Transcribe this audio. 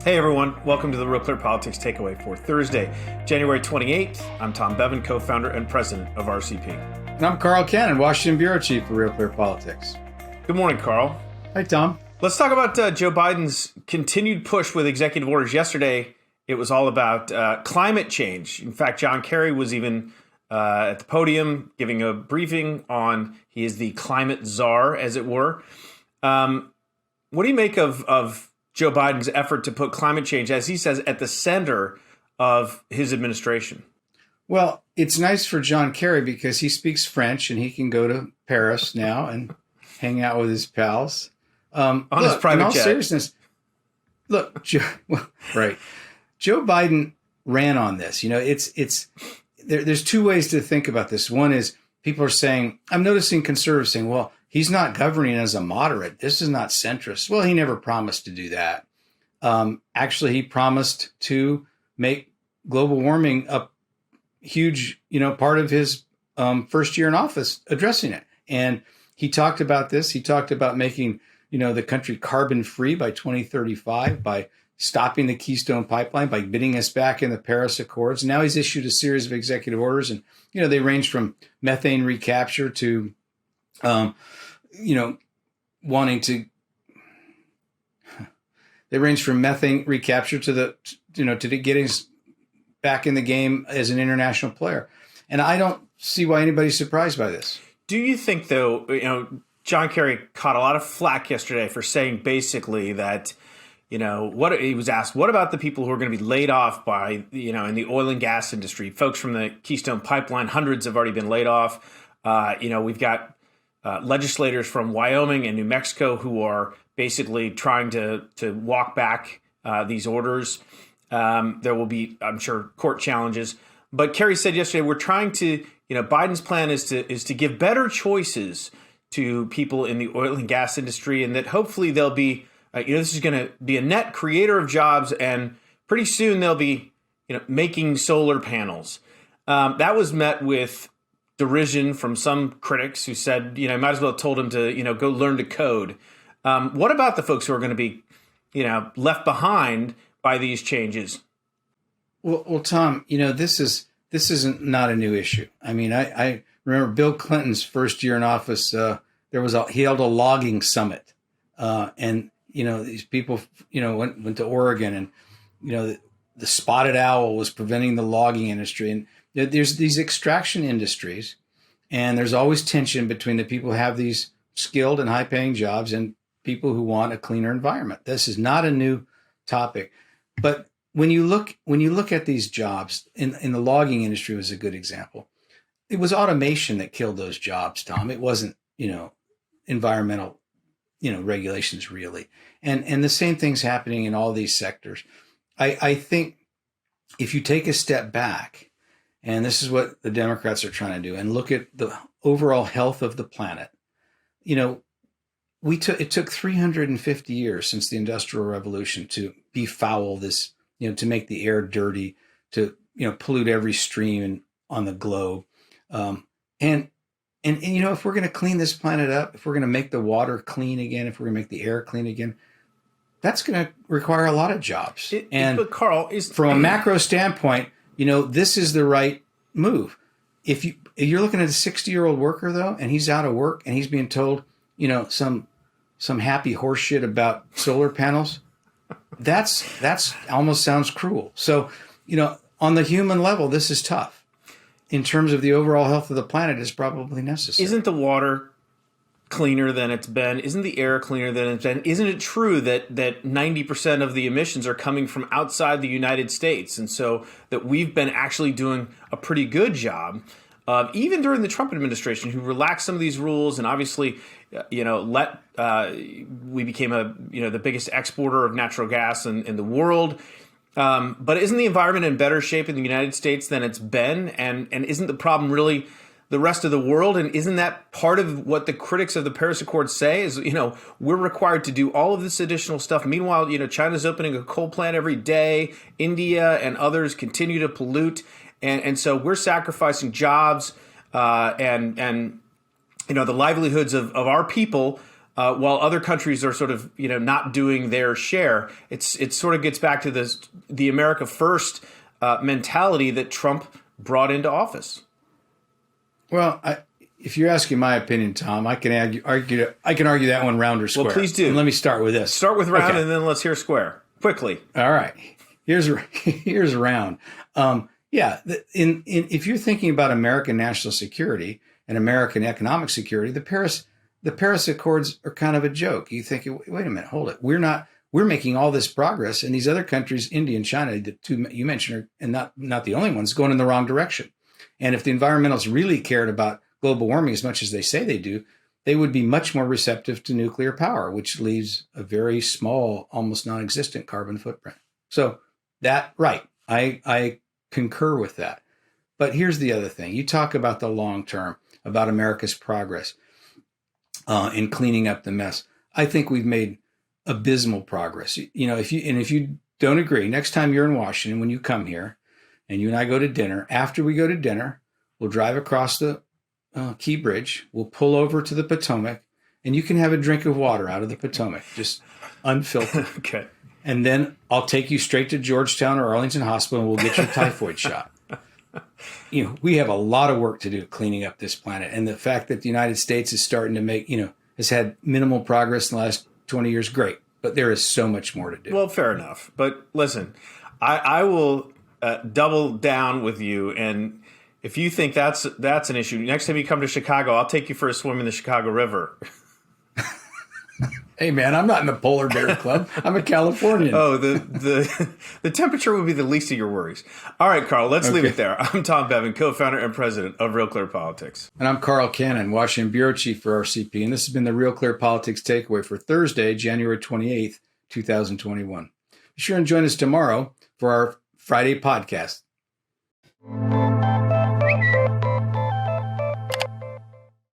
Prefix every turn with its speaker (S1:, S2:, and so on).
S1: Hey everyone, welcome to the Real Clear Politics Takeaway for Thursday, January 28th. I'm Tom Bevan, co-founder and president of RCP.
S2: And I'm Carl Cannon, Washington Bureau Chief for Real Clear Politics.
S1: Good morning, Carl.
S2: Hi, Tom.
S1: Let's talk about Joe Biden's continued push with executive orders. Yesterday, it was all about climate change. In fact, John Kerry was even at the podium giving a briefing on, he is the climate czar, as it were. What do you make of Joe Biden's effort to put climate change, as he says, at the center of his administration?
S2: Well, it's nice for John Kerry because he speaks French and he can go to Paris now and hang out with his pals.
S1: On his private jet.
S2: In all seriousness, look, Joe Biden ran on this. You know, there's two ways to think about this. One is people are saying, I'm noticing conservatives saying, well, he's not governing as a moderate. This is not centrist. Well, he never promised to do that. Actually, he promised to make global warming a huge, part of his first year in office, addressing it. And he talked about this. He talked about making, the country carbon free by 2035 by stopping the Keystone Pipeline, by getting us back in the Paris Accords. Now he's issued a series of executive orders, and they range from methane recapture to they range from methane recapture to to getting us back in the game as an international player. And I don't see why anybody's surprised by this.
S1: Do you think, though, John Kerry caught a lot of flack yesterday for saying basically that, what he was asked, what about the people who are going to be laid off by, in the oil and gas industry, folks from the Keystone Pipeline, hundreds have already been laid off. We've got legislators from Wyoming and New Mexico who are basically trying to walk back these orders. There will be, I'm sure, court challenges. But Kerry said yesterday, we're trying to, Biden's plan is to give better choices to people in the oil and gas industry, and that hopefully they'll be, this is going to be a net creator of jobs, and pretty soon they'll be, making solar panels. That was met with derision from some critics who said, might as well have told him to, go learn to code. What about the folks who are going to be, left behind by these changes?
S2: Well, Tom, this isn't not a new issue. I mean, I remember Bill Clinton's first year in office. He held a logging summit, and these people, went to Oregon, and the spotted owl was preventing the logging industry, and there's these extraction industries, and there's always tension between the people who have these skilled and high-paying jobs and people who want a cleaner environment. This is not a new topic, but when you look at these jobs in the logging industry was a good example. It was automation that killed those jobs, Tom. It wasn't, environmental, regulations really. And the same thing's happening in all these sectors. I think if you take a step back, and this is what the Democrats are trying to do, and look at the overall health of the planet, it took 350 years since the Industrial Revolution to befoul this, to make the air dirty, to, pollute every stream on the globe. And if we're going to clean this planet up, if we're going to make the water clean again, if we're going to make the air clean again, that's going to require a lot of jobs.
S1: But Carl,
S2: from a macro standpoint, this is the right move. If you're looking at a 60-year-old worker though, and he's out of work and he's being told, some happy horse shit about solar panels, that's almost sounds cruel. So, on the human level, this is tough. In terms of the overall health of the planet, is probably necessary.
S1: Isn't the water cleaner than it's been? Isn't the air cleaner than it's been? Isn't it true that 90% of the emissions are coming from outside the United States? And so that we've been actually doing a pretty good job, even during the Trump administration, who relaxed some of these rules and obviously, we became the biggest exporter of natural gas in the world. But isn't the environment in better shape in the United States than it's been? And isn't the problem really the rest of the world? And isn't that part of what the critics of the Paris Accords say is, we're required to do all of this additional stuff. Meanwhile, China's opening a coal plant every day. India and others continue to pollute. And so we're sacrificing jobs and the livelihoods of our people while other countries are sort of not doing their share. It sort of gets back to the America First mentality that Trump brought into office.
S2: Well, if you're asking my opinion, Tom, I can argue that one round or square.
S1: Well, please do.
S2: And let me start with this.
S1: Start with round, and then let's hear square quickly.
S2: All right. Here's round. If you're thinking about American national security and American economic security, the Paris Accords are kind of a joke. You think, wait a minute, hold it. We're making all this progress, and these other countries, India and China, the two you mentioned, are, and not the only ones, going in the wrong direction. And if the environmentalists really cared about global warming as much as they say they do, they would be much more receptive to nuclear power, which leaves a very small, almost non-existent carbon footprint. So I concur with that. But here's the other thing. You talk about the long term, about America's progress in cleaning up the mess. I think we've made abysmal progress. If you don't agree, next time you're in Washington, when you come here and you and I go to dinner, after we go to dinner, we'll drive across the Key Bridge, we'll pull over to the Potomac, and you can have a drink of water out of the Potomac, just unfiltered.
S1: Okay.
S2: And then I'll take you straight to Georgetown or Arlington Hospital, and we'll get you a typhoid shot. We have a lot of work to do cleaning up this planet. And the fact that the United States is starting to make, has had minimal progress in the last 20 years, great. But there is so much more to do.
S1: Well, fair enough. But listen, I will double down with you. And if you think that's an issue, next time you come to Chicago, I'll take you for a swim in the Chicago River.
S2: Hey, man, I'm not in the Polar Bear Club. I'm a Californian.
S1: Oh, the temperature would be the least of your worries. All right, Carl, let's leave it there. I'm Tom Bevan, co-founder and president of Real Clear Politics.
S2: And I'm Carl Cannon, Washington Bureau Chief for RCP. And this has been the Real Clear Politics Takeaway for Thursday, January 28th, 2021. Be sure and join us tomorrow for our Friday podcast.